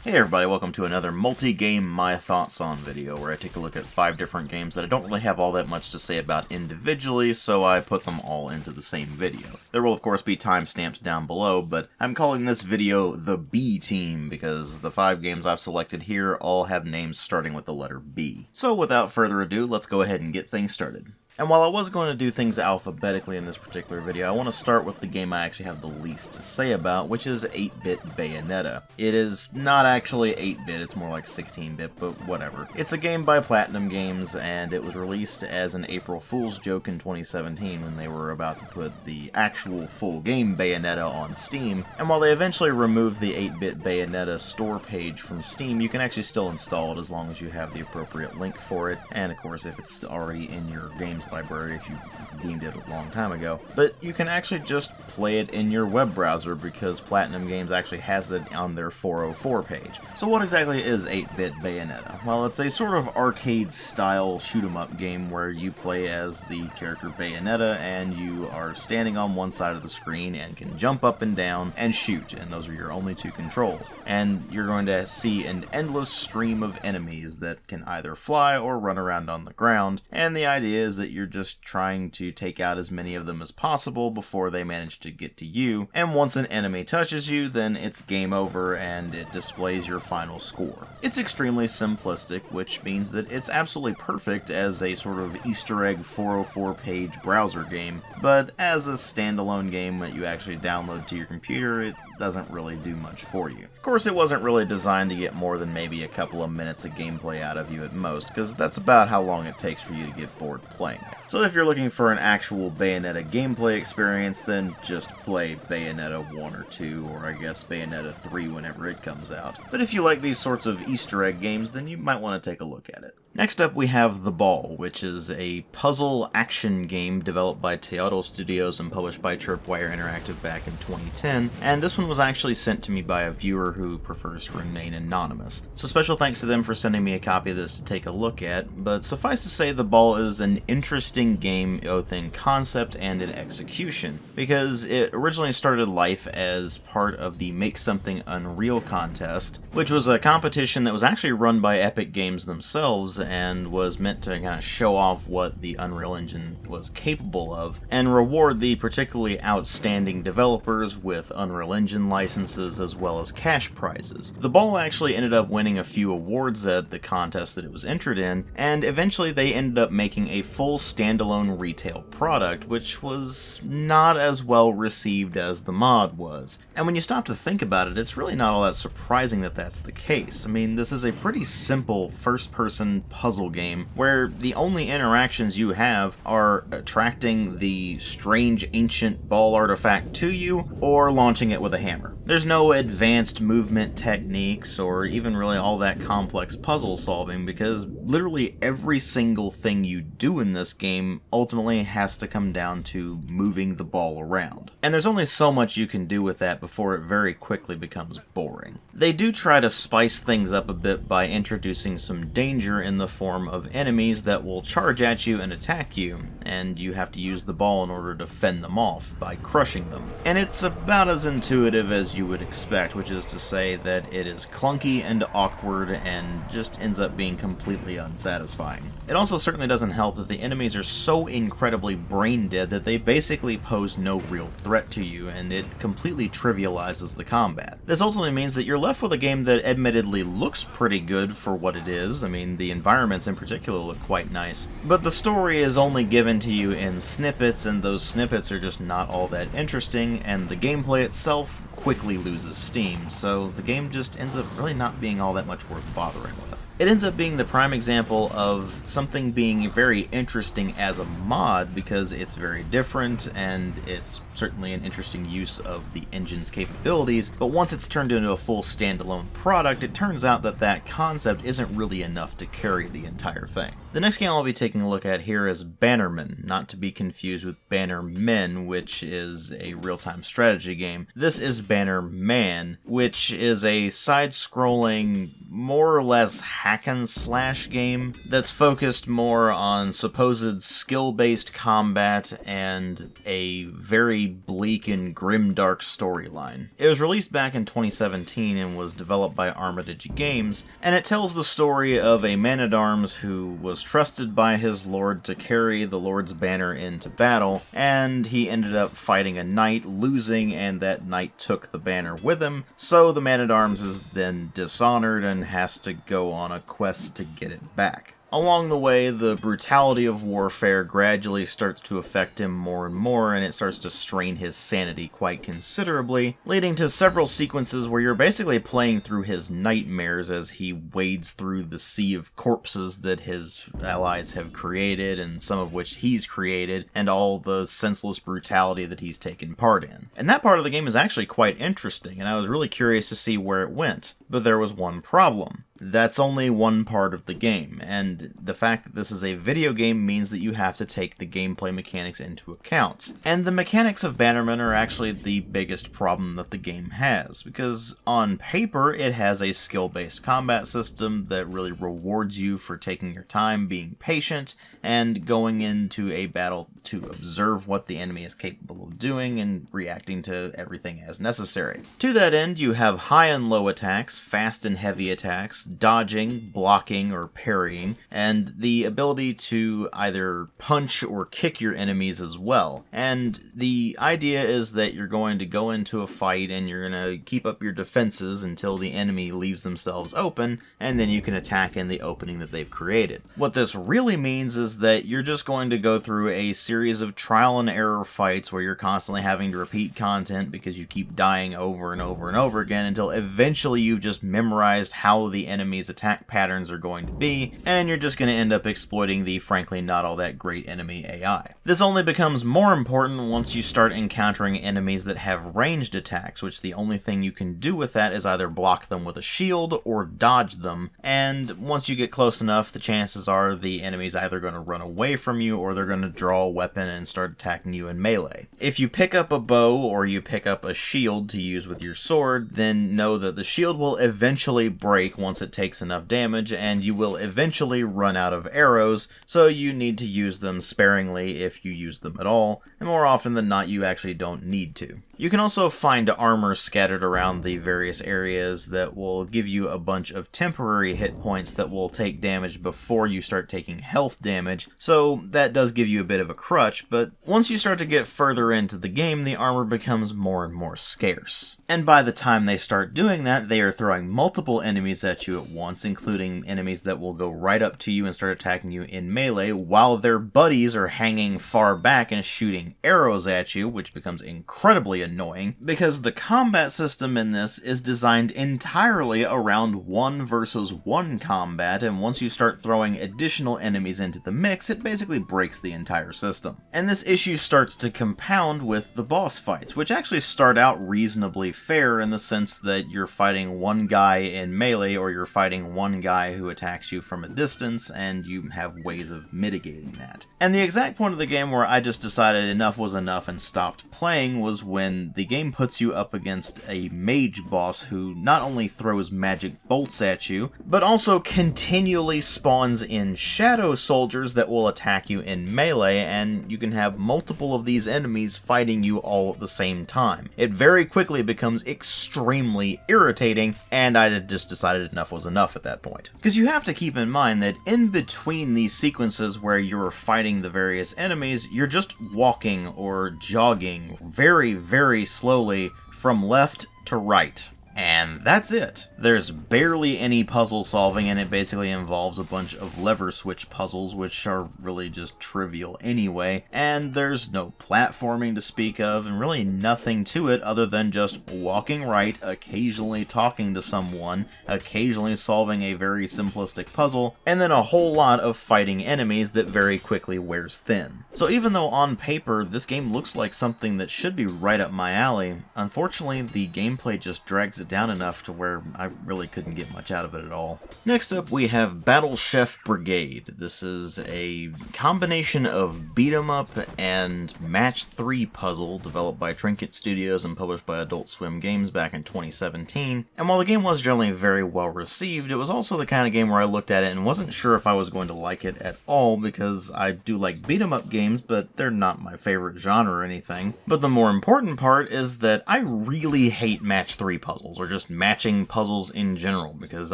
Hey everybody, welcome to another multi-game My Thoughts On video, where I take a look at 5 different games that I don't really have all that much to say about individually, so I put them all into the same video. There will of course be timestamps down below, but I'm calling this video the B Team, because the 5 games I've selected here all have names starting with the letter B. So without further ado, let's go ahead and get things started. And while I was going to do things alphabetically in this particular video, I want to start with the game I actually have the least to say about, which is 8-bit Bayonetta. It is not actually 8-bit, it's more like 16-bit, but whatever. It's a game by Platinum Games, and it was released as an April Fool's joke in 2017 when they were about to put the actual full game Bayonetta on Steam. And while they eventually removed the 8-bit Bayonetta store page from Steam, you can actually still install it as long as you have the appropriate link for it, and of course if it's already in your game's library if you deemed it a long time ago. But you can actually just play it in your web browser because Platinum Games actually has it on their 404 page. So what exactly is 8-bit Bayonetta? Well, it's a sort of arcade-style shoot-'em-up game where you play as the character Bayonetta and you are standing on one side of the screen and can jump up and down and shoot, and those are your only 2 controls. And you're going to see an endless stream of enemies that can either fly or run around on the ground, and the idea is that you're just trying to take out as many of them as possible before they manage to get to you, and once an enemy touches you, then it's game over and it displays your final score. It's extremely simplistic, which means that it's absolutely perfect as a sort of Easter egg 404 page browser game, but as a standalone game that you actually download to your computer, it doesn't really do much for you. Of course, it wasn't really designed to get more than maybe a couple of minutes of gameplay out of you at most, because that's about how long it takes for you to get bored playing it. So if you're looking for an actual Bayonetta gameplay experience, then just play Bayonetta 1 or 2, or I guess Bayonetta 3 whenever it comes out. But if you like these sorts of Easter egg games, then you might want to take a look at it. Next up we have The Ball, which is a puzzle action game developed by Teotl Studios and published by Tripwire Interactive back in 2010, and this one was actually sent to me by a viewer who prefers to remain anonymous. So special thanks to them for sending me a copy of this to take a look at, but suffice to say The Ball is an interesting game both in concept and in execution, because it originally started life as part of the Make Something Unreal contest, which was a competition that was actually run by Epic Games themselves and was meant to kind of show off what the Unreal Engine was capable of and reward the particularly outstanding developers with Unreal Engine licenses as well as cash prizes. The Ball actually ended up winning a few awards at the contest that it was entered in, and eventually they ended up making a full standalone retail product, which was not as well received as the mod was. And when you stop to think about it, it's really not all that surprising that that's the case. I mean, this is a pretty simple first-person puzzle game where the only interactions you have are attracting the strange ancient ball artifact to you or launching it with a hammer. There's no advanced movement techniques or even really all that complex puzzle solving, because literally every single thing you do in this game ultimately has to come down to moving the ball around. And there's only so much you can do with that before it very quickly becomes boring. They do try to spice things up a bit by introducing some danger in the form of enemies that will charge at you and attack you, and you have to use the ball in order to fend them off by crushing them. And it's about as intuitive as you would expect, which is to say that it is clunky and awkward and just ends up being completely unsatisfying. It also certainly doesn't help that the enemies are so incredibly brain dead that they basically pose no real threat to you, and it completely trivializes the combat. This ultimately means that you're left with a game that admittedly looks pretty good for what it is. I mean, the environments in particular look quite nice, but the story is only given to you in snippets, and those snippets are just not all that interesting, and the gameplay itself quickly loses steam, so the game just ends up really not being all that much worth bothering with. It ends up being the prime example of something being very interesting as a mod because it's very different and it's certainly an interesting use of the engine's capabilities, but once it's turned into a full standalone product, it turns out that that concept isn't really enough to carry the entire thing. The next game I'll be taking a look at here is Bannerman, not to be confused with Bannerman, which is a real-time strategy game. This is Bannerman, which is a side-scrolling more or less hack-and-slash game that's focused more on supposed skill-based combat and a very bleak and grimdark storyline. It was released back in 2017 and was developed by Armitage Games, and it tells the story of a man-at-arms who was trusted by his lord to carry the lord's banner into battle, and he ended up fighting a knight, losing, and that knight took the banner with him, so the man-at-arms is then dishonored and has to go on a quest to get it back. Along the way, the brutality of warfare gradually starts to affect him more and more, and it starts to strain his sanity quite considerably, leading to several sequences where you're basically playing through his nightmares as he wades through the sea of corpses that his allies have created, and some of which he's created, and all the senseless brutality that he's taken part in. And that part of the game is actually quite interesting, and I was really curious to see where it went. But there was one problem. That's only one part of the game, and the fact that this is a video game means that you have to take the gameplay mechanics into account. And the mechanics of Bannerman are actually the biggest problem that the game has, because on paper it has a skill-based combat system that really rewards you for taking your time, being patient, and going into a battle to observe what the enemy is capable of doing and reacting to everything as necessary. To that end, you have high and low attacks, fast and heavy attacks, dodging, blocking, or parrying, and the ability to either punch or kick your enemies as well. And the idea is that you're going to go into a fight and you're going to keep up your defenses until the enemy leaves themselves open, and then you can attack in the opening that they've created. What this really means is that you're just going to go through a series of trial and error fights where you're constantly having to repeat content because you keep dying over and over and over again until eventually you've just memorized how the enemy's attack patterns are going to be, and you're just going to end up exploiting the frankly not all that great enemy AI. This only becomes more important once you start encountering enemies that have ranged attacks, which the only thing you can do with that is either block them with a shield or dodge them, and once you get close enough, the chances are the enemy's either going to run away from you or they're going to draw a weapon and start attacking you in melee. If you pick up a bow or you pick up a shield to use with your sword, then know that the shield will eventually break once it takes enough damage, and you will eventually run out of arrows, so you need to use them sparingly if you use them at all, and more often than not you actually don't need to. You can also find armor scattered around the various areas that will give you a bunch of temporary hit points that will take damage before you start taking health damage, so that does give you a bit of a crutch, but once you start to get further into the game, the armor becomes more and more scarce. And by the time they start doing that, they are throwing multiple enemies at you at once, including enemies that will go right up to you and start attacking you in melee, while their buddies are hanging far back and shooting arrows at you, which becomes incredibly annoying, because the combat system in this is designed entirely around 1 versus 1 combat, and once you start throwing additional enemies into the mix, it basically breaks the entire system. And this issue starts to compound with the boss fights, which actually start out reasonably fair in the sense that you're fighting one guy in melee or you're fighting one guy who attacks you from a distance, and you have ways of mitigating that. And the exact point of the game where I just decided enough was enough and stopped playing was when the game puts you up against a mage boss who not only throws magic bolts at you, but also continually spawns in shadow soldiers that will attack you in melee, and you can have multiple of these enemies fighting you all at the same time. It very quickly becomes extremely irritating, and I just decided enough was enough at that point. Because you have to keep in mind that in between these sequences where you're fighting the various enemies, you're just walking or jogging very, very slowly from left to right. And that's it. There's barely any puzzle solving, and it basically involves a bunch of lever switch puzzles, which are really just trivial anyway, and there's no platforming to speak of, and really nothing to it other than just walking right, occasionally talking to someone, occasionally solving a very simplistic puzzle, and then a whole lot of fighting enemies that very quickly wears thin. So even though on paper this game looks like something that should be right up my alley, unfortunately the gameplay just drags it down enough to where I really couldn't get much out of it at all. Next up, we have Battle Chef Brigade. This is a combination of beat-em-up and match 3 puzzle developed by Trinket Studios and published by Adult Swim Games back in 2017. And while the game was generally very well received, it was also the kind of game where I looked at it and wasn't sure if I was going to like it at all, because I do like beat-em-up games, but they're not my favorite genre or anything. But the more important part is that I really hate match 3 puzzles, or just matching puzzles in general, because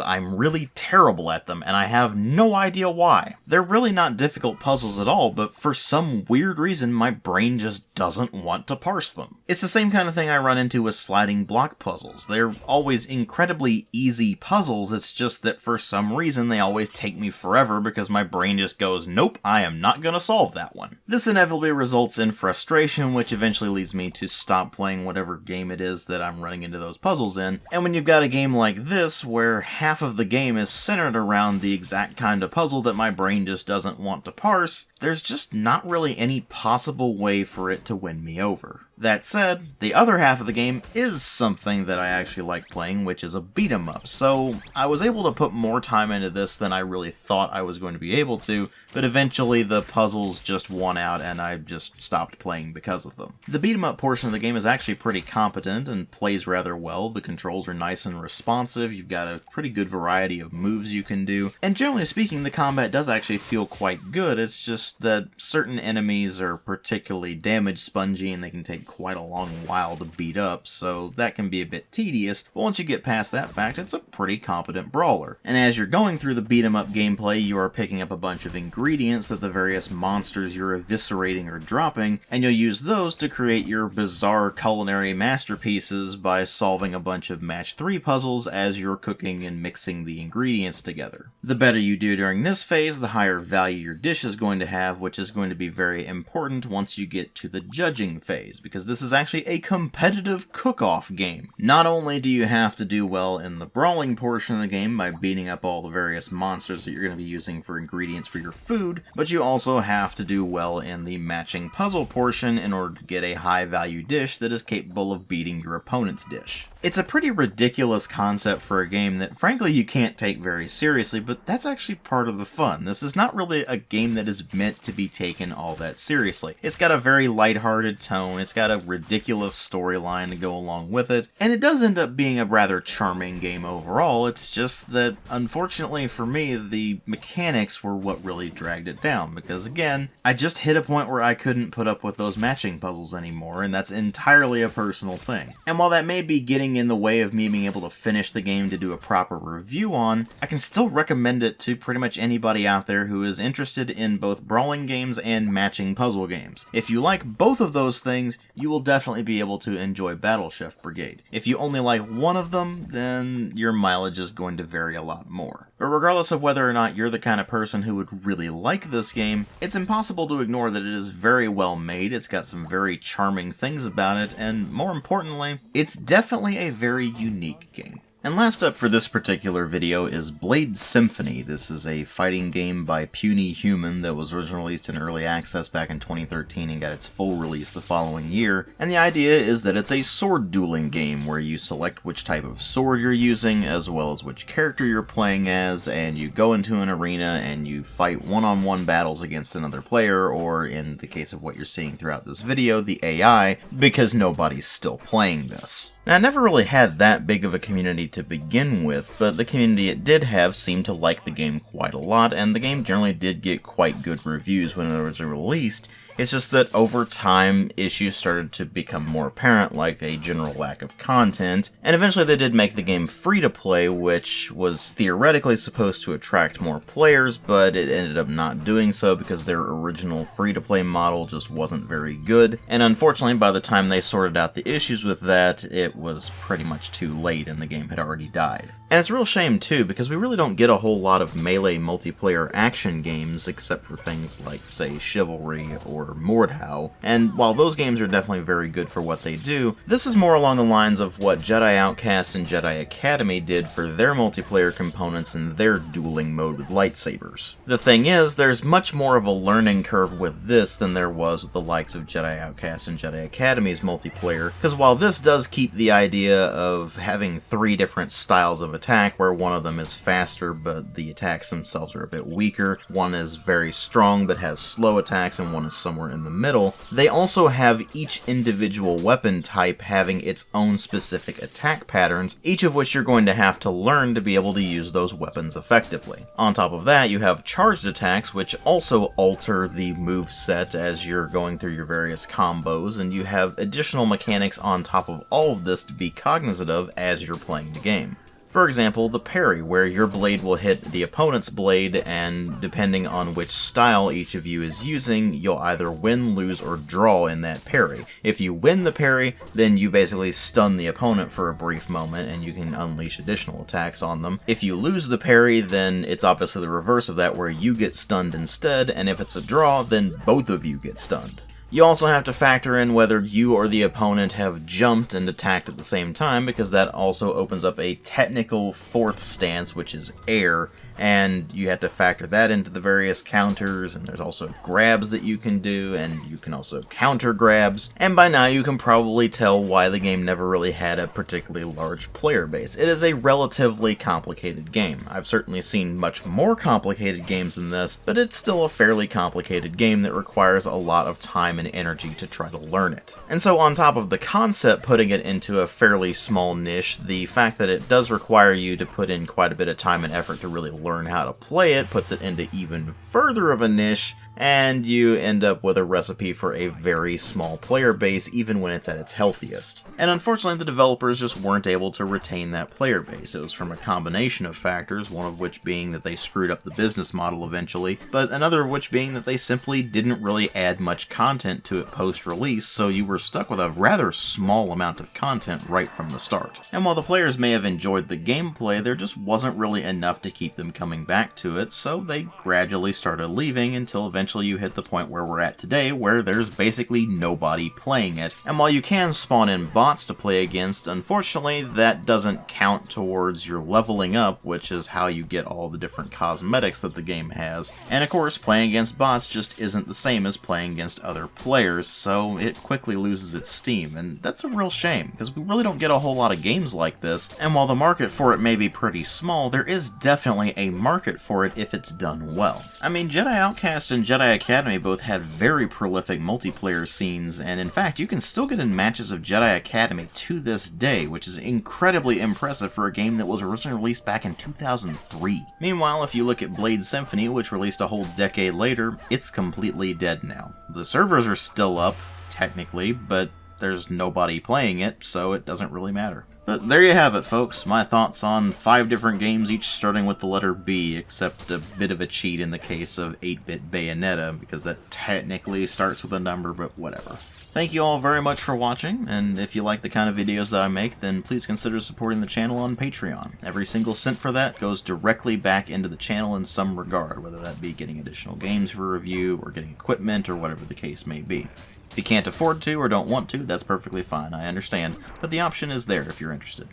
I'm really terrible at them and I have no idea why. They're really not difficult puzzles at all, but for some weird reason my brain just doesn't want to parse them. It's the same kind of thing I run into with sliding block puzzles. They're always incredibly easy puzzles, it's just that for some reason they always take me forever because my brain just goes, nope, I am not gonna solve that one. This inevitably results in frustration, which eventually leads me to stop playing whatever game it is that I'm running into those puzzles in. And when you've got a game like this, where half of the game is centered around the exact kind of puzzle that my brain just doesn't want to parse, there's just not really any possible way for it to win me over. That said, the other half of the game is something that I actually like playing, which is a beat-em-up, so I was able to put more time into this than I really thought I was going to be able to, but eventually the puzzles just won out and I just stopped playing because of them. The beat-em-up portion of the game is actually pretty competent and plays rather well. The controls are nice and responsive, you've got a pretty good variety of moves you can do, and generally speaking the combat does actually feel quite good. It's just that certain enemies are particularly damage spongy and they can take quite a long while to beat up, so that can be a bit tedious, but once you get past that fact, it's a pretty competent brawler. And as you're going through the beat-em-up gameplay, you are picking up a bunch of ingredients that the various monsters you're eviscerating are dropping, and you'll use those to create your bizarre culinary masterpieces by solving a bunch of match 3 puzzles as you're cooking and mixing the ingredients together. The better you do during this phase, the higher value your dish is going to have, which is going to be very important once you get to the judging phase, because this is actually a competitive cook-off game. Not only do you have to do well in the brawling portion of the game by beating up all the various monsters that you're going to be using for ingredients for your food, but you also have to do well in the matching puzzle portion in order to get a high-value dish that is capable of beating your opponent's dish. It's a pretty ridiculous concept for a game that frankly you can't take very seriously, but that's actually part of the fun. This is not really a game that is meant to be taken all that seriously. It's got a very lighthearted tone, it's got a ridiculous storyline to go along with it, and it does end up being a rather charming game overall. It's just that, unfortunately for me, the mechanics were what really dragged it down, because again, I just hit a point where I couldn't put up with those matching puzzles anymore, and that's entirely a personal thing. And while that may be getting in the way of me being able to finish the game to do a proper review on, I can still recommend it to pretty much anybody out there who is interested in both brawling games and matching puzzle games. If you like both of those things, you will definitely be able to enjoy Battle Chef Brigade. If you only like one of them, then your mileage is going to vary a lot more. But regardless of whether or not you're the kind of person who would really like this game, it's impossible to ignore that it is very well made, it's got some very charming things about it, and more importantly, it's definitely a very unique game. And last up for this particular video is Blade Symphony. This is a fighting game by Puny Human that was originally released in early access back in 2013 and got its full release the following year. And the idea is that it's a sword dueling game where you select which type of sword you're using as well as which character you're playing as, and you go into an arena and you fight one-on-one battles against another player, or in the case of what you're seeing throughout this video, the AI, because nobody's still playing this. Now, I never really had that big of a community to begin with, but the community it did have seemed to like the game quite a lot, and the game generally did get quite good reviews when it was released. It's just that over time, issues started to become more apparent, like a general lack of content, and eventually they did make the game free to play, which was theoretically supposed to attract more players, but it ended up not doing so because their original free-to-play model just wasn't very good, and unfortunately by the time they sorted out the issues with that, it was pretty much too late and the game had already died. And it's a real shame too, because we really don't get a whole lot of melee multiplayer action games except for things like, say, Chivalry or Mordhau. And while those games are definitely very good for what they do, this is more along the lines of what Jedi Outcast and Jedi Academy did for their multiplayer components in their dueling mode with lightsabers. The thing is, there's much more of a learning curve with this than there was with the likes of Jedi Outcast and Jedi Academy's multiplayer, because while this does keep the idea of having 3 different styles of attack, where one of them is faster but the attacks themselves are a bit weaker, one is very strong but has slow attacks, and one is somewhere in the middle, they also have each individual weapon type having its own specific attack patterns, each of which you're going to have to learn to be able to use those weapons effectively. On top of that, you have charged attacks, which also alter the move set as you're going through your various combos, and you have additional mechanics on top of all of this to be cognizant of as you're playing the game. For example, the parry, where your blade will hit the opponent's blade, and depending on which style each of you is using, you'll either win, lose, or draw in that parry. If you win the parry, then you basically stun the opponent for a brief moment, and you can unleash additional attacks on them. If you lose the parry, then it's obviously the reverse of that, where you get stunned instead, and if it's a draw, then both of you get stunned. You also have to factor in whether you or the opponent have jumped and attacked at the same time, because that also opens up a technical 4th stance, which is air, and you have to factor that into the various counters, and there's also grabs that you can do, and you can also counter grabs, and by now you can probably tell why the game never really had a particularly large player base. It is a relatively complicated game. I've certainly seen much more complicated games than this, but it's still a fairly complicated game that requires a lot of time and energy to try to learn it. And so on top of the concept putting it into a fairly small niche, the fact that it does require you to put in quite a bit of time and effort to really learn how to play it puts it into even further of a niche, and you end up with a recipe for a very small player base even when it's at its healthiest. And unfortunately, the developers just weren't able to retain that player base. It was from a combination of factors, one of which being that they screwed up the business model eventually, but another of which being that they simply didn't really add much content to it post-release, so you were stuck with a rather small amount of content right from the start. And while the players may have enjoyed the gameplay, there just wasn't really enough to keep them coming back to it, so they gradually started leaving until eventually you hit the point where we're at today, where there's basically nobody playing it. And while you can spawn in bots to play against, unfortunately that doesn't count towards your leveling up, which is how you get all the different cosmetics that the game has. And of course, playing against bots just isn't the same as playing against other players, so it quickly loses its steam, and that's a real shame, because we really don't get a whole lot of games like this, and while the market for it may be pretty small, there is definitely a market for it if it's done well. I mean, Jedi Outcast and Jedi Academy both had very prolific multiplayer scenes, and in fact, you can still get in matches of Jedi Academy to this day, which is incredibly impressive for a game that was originally released back in 2003. Meanwhile, if you look at Blade Symphony, which released a whole decade later, it's completely dead now. The servers are still up, technically, but there's nobody playing it, so it doesn't really matter. But there you have it, folks. My thoughts on 5 different games, each starting with the letter B, except a bit of a cheat in the case of 8-bit Bayonetta, because that technically starts with a number, but whatever. Thank you all very much for watching, and if you like the kind of videos that I make, then please consider supporting the channel on Patreon. Every single cent for that goes directly back into the channel in some regard, whether that be getting additional games for review, or getting equipment, or whatever the case may be. If you can't afford to or don't want to, that's perfectly fine, I understand, but the option is there if you're interested.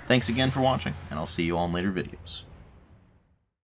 Thanks again for watching, and I'll see you all in later videos.